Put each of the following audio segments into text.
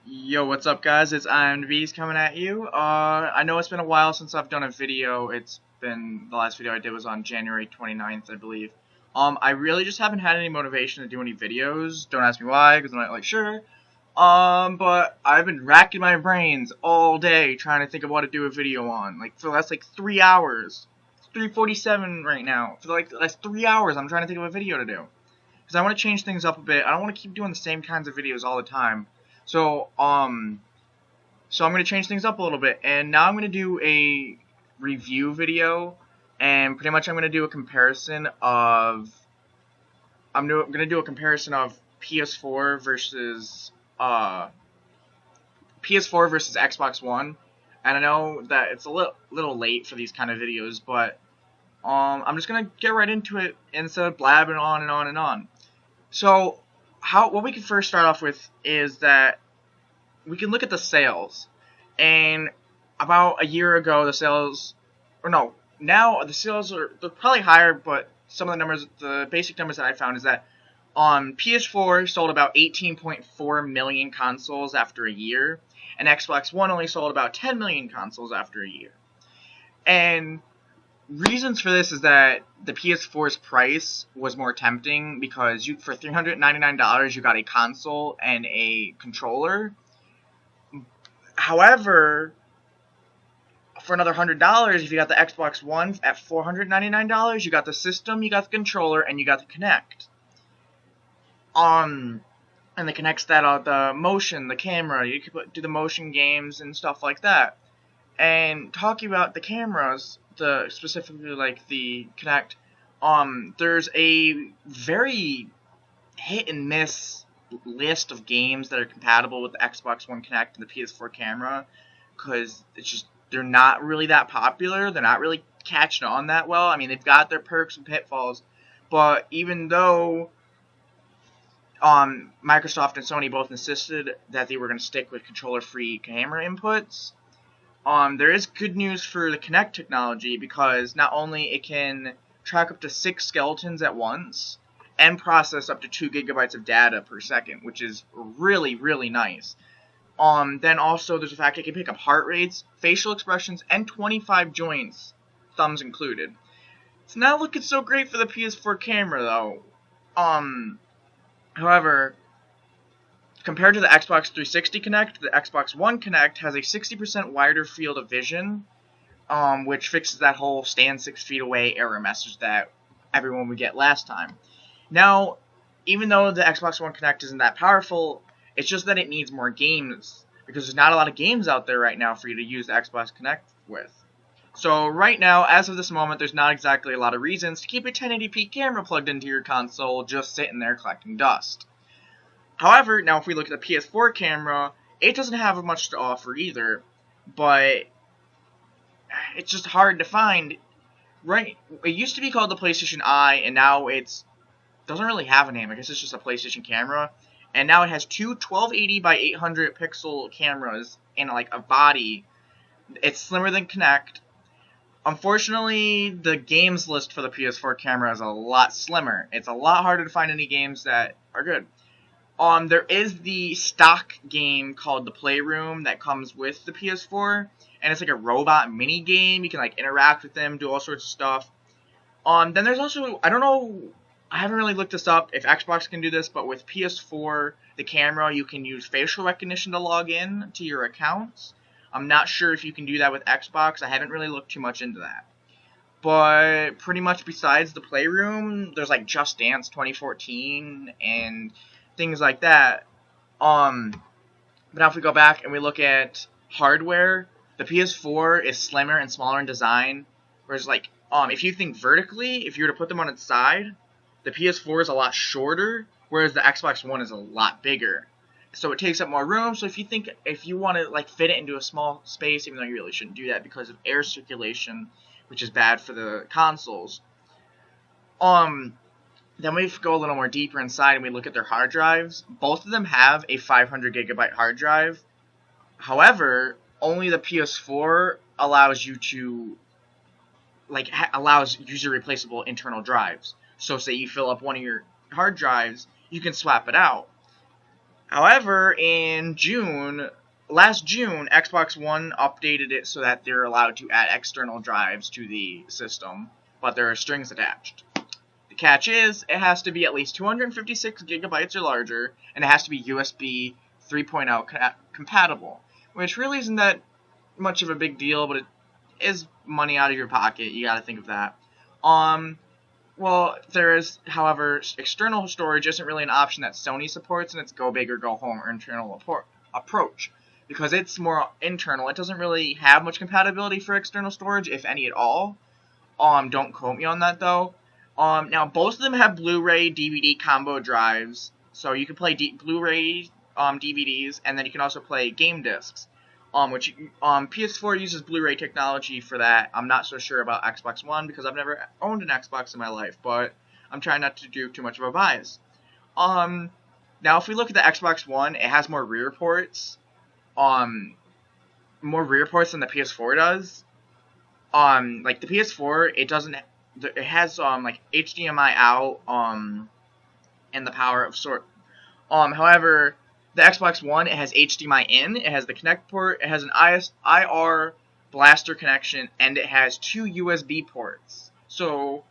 Yo, what's up, guys? It's ImDa's coming at you. I know it's been a while since I've done a video. The last video I did was on January 29th, I believe. I really just haven't had any motivation to do any videos. Don't ask me why, because I'm not like sure. But I've been racking my brains all day trying to think of what to do a video on. Like for the last 3 hours. It's 3:47 right now. For the last 3 hours, I'm trying to think of a video to do. Because I want to change things up a bit. I don't want to keep doing the same kinds of videos all the time. So I'm going to change things up a little bit, and now I'm going to do a review video, and pretty much I'm going to do a comparison of, going to do a comparison of PS4 versus Xbox One, and I know that it's a little late for these kind of videos, but I'm just going to get right into it instead of blabbing on and on and on. So what we can first start off with is that we can look at the sales. And about a year ago, now the sales they're probably higher, but some of the basic numbers that I found is that PS4 sold about 18.4 million consoles after a year, and Xbox One only sold about 10 million consoles after a year. And reasons for this is that the PS4's price was more tempting because for $399 you got a console and a controller. However, for another $100, if you got the Xbox One at $499, you got the system, you got the controller, and you got the Kinect. And the Kinect's the motion, the camera. You could do the motion games and stuff like that. And talking about the cameras, specifically like the Kinect, there's a very hit and miss list of games that are compatible with the Xbox One Kinect and the PS4 camera, because they're not really that popular. They're not really catching on that well. I mean, they've got their perks and pitfalls, but even though Microsoft and Sony both insisted that they were going to stick with controller-free camera inputs, there is good news for the Kinect technology, because not only it can track up to 6 skeletons at once and process up to 2 gigabytes of data per second, which is really, really nice. Then also there's the fact it can pick up heart rates, facial expressions, and 25 joints, thumbs included. It's not looking so great for the PS4 camera, though. However, compared to the Xbox 360 Kinect, the Xbox One Kinect has a 60% wider field of vision, which fixes that whole stand 6 feet away error message that everyone would get last time. Now, even though the Xbox One Kinect isn't that powerful, it's just that it needs more games, because there's not a lot of games out there right now for you to use the Xbox Kinect with. So right now, as of this moment, there's not exactly a lot of reasons to keep a 1080p camera plugged into your console just sitting there collecting dust. However, now if we look at the PS4 camera, it doesn't have much to offer either, but it's just hard to find. Right? It used to be called the PlayStation Eye, and now doesn't really have a name. I guess it's just a PlayStation camera. And now it has two 1280 by 800 pixel cameras and a body. It's slimmer than Kinect. Unfortunately, the games list for the PS4 camera is a lot slimmer. It's a lot harder to find any games that are good. There is the stock game called The Playroom that comes with the PS4, and it's like a robot mini game. You can interact with them, do all sorts of stuff. Then there's also, I don't know, I haven't really looked this up if Xbox can do this, but with PS4, the camera, you can use facial recognition to log in to your accounts. I'm not sure if you can do that with Xbox. I haven't really looked too much into that. But pretty much besides the Playroom, there's Just Dance 2014 and things like that. But now if we go back and we look at hardware, the PS4 is slimmer and smaller in design. Whereas if you think vertically, if you were to put them on its side, the PS4 is a lot shorter, whereas the Xbox One is a lot bigger. So it takes up more room. So if you want to fit it into a small space, even though you really shouldn't do that because of air circulation, which is bad for the consoles. Then we go a little more deeper inside and we look at their hard drives. Both of them have a 500 gigabyte hard drive. However, only the PS4 allows you to allows user replaceable internal drives. So say you fill up one of your hard drives, you can swap it out. However, last June, Xbox One updated it so that they're allowed to add external drives to the system, but there are strings attached. The catch is, it has to be at least 256 gigabytes or larger, and it has to be USB 3.0 compatible, which really isn't that much of a big deal, but it is money out of your pocket. You gotta think of that. Well, there is, however, external storage isn't really an option that Sony supports in its go big or go home or internal approach. Because it's more internal, it doesn't really have much compatibility for external storage, if any at all. Don't quote me on that, though. Now, both of them have Blu-ray DVD combo drives, so you can play Blu-ray DVDs, and then you can also play game discs. Which PS4 uses Blu-ray technology for that. I'm not so sure about Xbox One because I've never owned an Xbox in my life, but I'm trying not to do too much of a bias. Now, if we look at the Xbox One, it has more rear ports. More rear ports than the PS4 does. Like the PS4, it has like HDMI out, and the power of sort. However, the Xbox One, it has HDMI in, it has the Kinect port, it has an IR blaster connection, and it has 2 USB ports. So,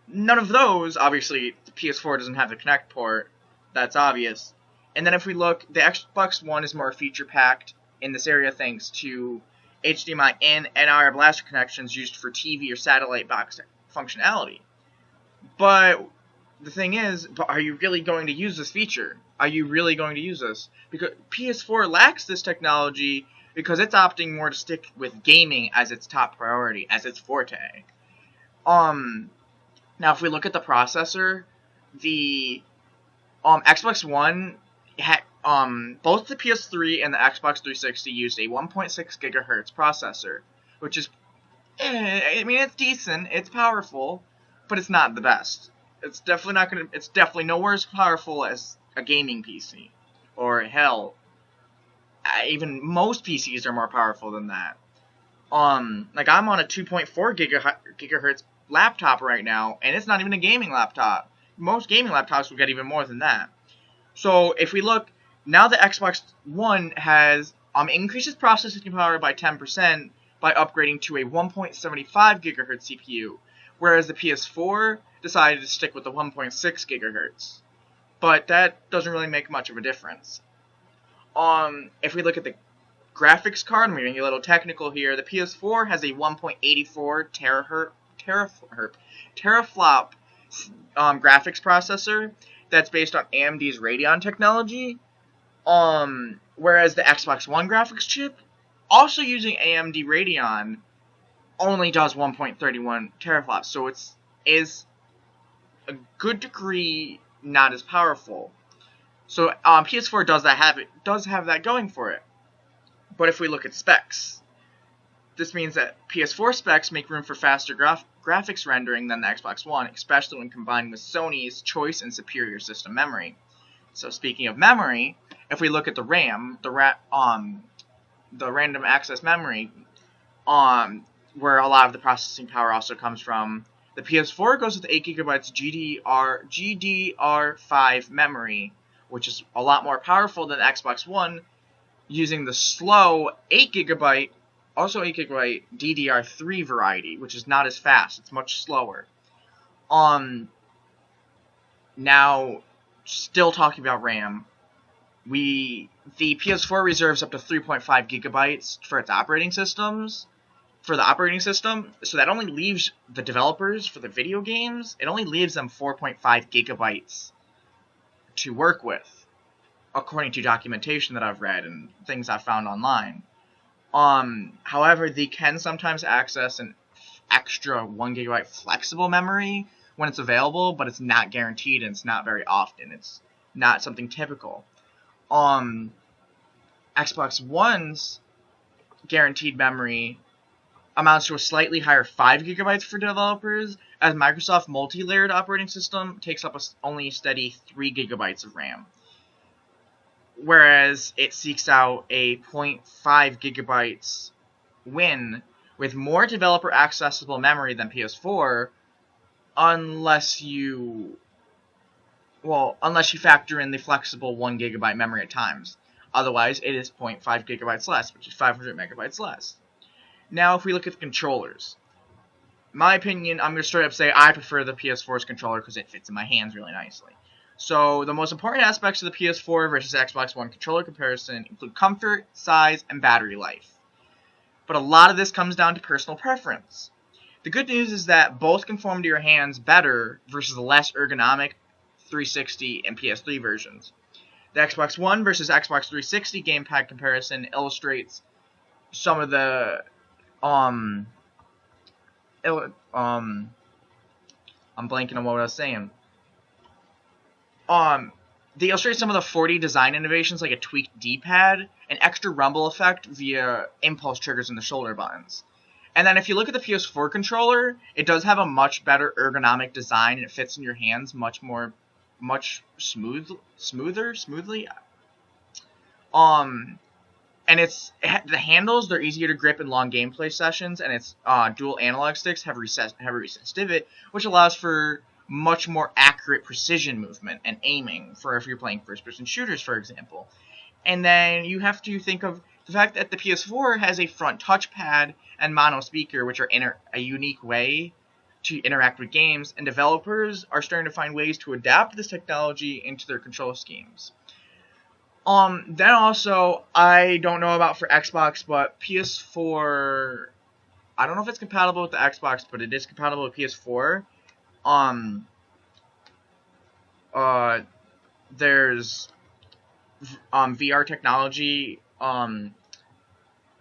none of those, obviously, the PS4 doesn't have the Kinect port, that's obvious. And then if we look, the Xbox One is more feature-packed in this area thanks to HDMI in and IR blaster connections used for TV or satellite box functionality. But the thing is, are you really going to use this feature? Are you really going to use this? Because PS4 lacks this technology because it's opting more to stick with gaming as its top priority, as its forte. Now if we look at the processor, the Xbox One both the PS3 and the Xbox 360 used a 1.6 gigahertz processor, which is, I mean, it's decent, it's powerful, but it's not the best. It's definitely nowhere as powerful as a gaming PC. Or hell, even most PCs are more powerful than that. Like I'm on a 2.4 gigahertz laptop right now, and it's not even a gaming laptop. Most gaming laptops will get even more than that. So if we look, now the Xbox One has increased its processing power by 10% by upgrading to a 1.75 gigahertz CPU, whereas the PS4 decided to stick with the 1.6 gigahertz. But that doesn't really make much of a difference. If we look at the graphics card, I'm getting a little technical here, the PS4 has a 1.84 teraflop graphics processor that's based on AMD's Radeon technology, whereas the Xbox One graphics chip, also using AMD Radeon, only does 1.31 teraflops, so is a good degree not as powerful. So PS4 does have that going for it. But if we look at specs, this means that PS4 specs make room for faster graphics rendering than the Xbox One, especially when combined with Sony's choice and superior system memory. So speaking of memory, if we look at the RAM, the random access memory, where a lot of the processing power also comes from, the PS4 goes with 8 gigabytes GDR5 memory, which is a lot more powerful than the Xbox One, using the slow 8 gigabyte DDR3 variety, which is not as fast. It's much slower. Now, still talking about RAM, the PS4 reserves up to 3.5 gigabytes for its operating system, so that only leaves the developers for the video games, it only leaves them 4.5 gigabytes to work with, according to documentation that I've read and things I've found online. However, they can sometimes access an extra 1 gigabyte flexible memory when it's available, but it's not guaranteed and it's not very often. It's not something typical. Xbox One's guaranteed memory amounts to a slightly higher 5 gigabytes for developers, as Microsoft multi-layered operating system takes up only a steady 3 gigabytes of RAM. Whereas it seeks out a 0.5 gigabytes win with more developer accessible memory than PS4, unless you well, unless you factor in the flexible 1 GB memory at times. Otherwise, it is 0.5 GB less, which is 500 MB less. Now, if we look at the controllers, my opinion, I'm going to straight up say I prefer the PS4's controller because it fits in my hands really nicely. So, the most important aspects of the PS4 versus Xbox One controller comparison include comfort, size, and battery life. But a lot of this comes down to personal preference. The good news is that both conform to your hands better versus the less ergonomic 360 and PS3 versions. The Xbox One versus Xbox 360 gamepad comparison illustrates some of the I'm blanking on what I was saying. They illustrate some of the 4D design innovations like a tweaked D-pad, an extra rumble effect via impulse triggers in the shoulder buttons. And then if you look at the PS4 controller, it does have a much better ergonomic design and it fits in your hands much smoothly. And the handles, they're easier to grip in long gameplay sessions, and its dual analog sticks have a recessed divot, which allows for much more accurate precision movement and aiming for if you're playing first-person shooters, for example. And then you have to think of the fact that the PS4 has a front touchpad and mono speaker, which are a unique way to interact with games, and developers are starting to find ways to adapt this technology into their control schemes. Then also, I don't know about for Xbox, but PS4, I don't know if it's compatible with the Xbox, but it is compatible with PS4. There's VR technology.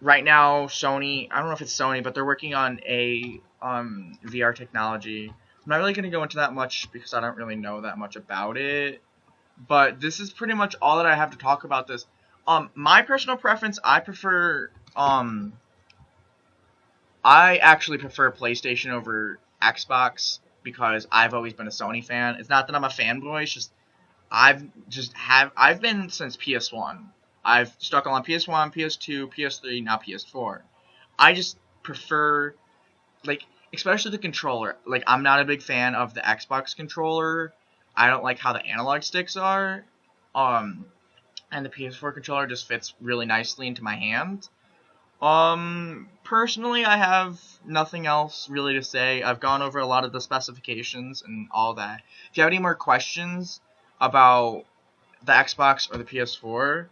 Right now, Sony, I don't know if it's Sony, but they're working on a VR technology. I'm not really going to go into that much because I don't really know that much about it. But this is pretty much all that I have to talk about this. My personal preference, I actually prefer PlayStation over Xbox because I've always been a Sony fan. It's not that I'm a fanboy, it's just I've been since PS1. I've stuck on PS1, PS2, PS3, now PS4. I just prefer, especially the controller. I'm not a big fan of the Xbox controller. I don't like how the analog sticks are. And the PS4 controller just fits really nicely into my hand. Personally, I have nothing else really to say. I've gone over a lot of the specifications and all that. If you have any more questions about the Xbox or the PS4,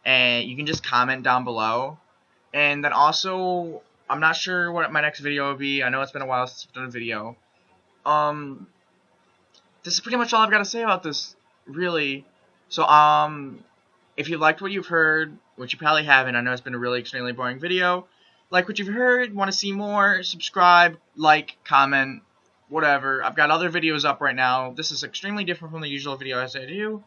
and you can just comment down below. And then also, I'm not sure what my next video will be. I know it's been a while since I've done a video. This is pretty much all I've got to say about this, really. So, if you liked what you've heard, which you probably haven't, I know it's been a really extremely boring video. Like what you've heard, want to see more, subscribe, like, comment, whatever. I've got other videos up right now. This is extremely different from the usual videos I do.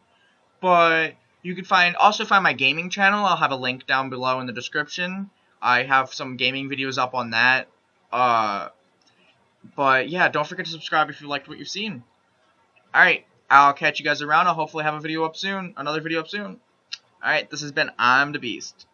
But you can also find my gaming channel. I'll have a link down below in the description. I have some gaming videos up on that. But yeah, don't forget to subscribe if you liked what you've seen. Alright, I'll catch you guys around. I'll hopefully have another video up soon. Alright, this has been ImDa Beast.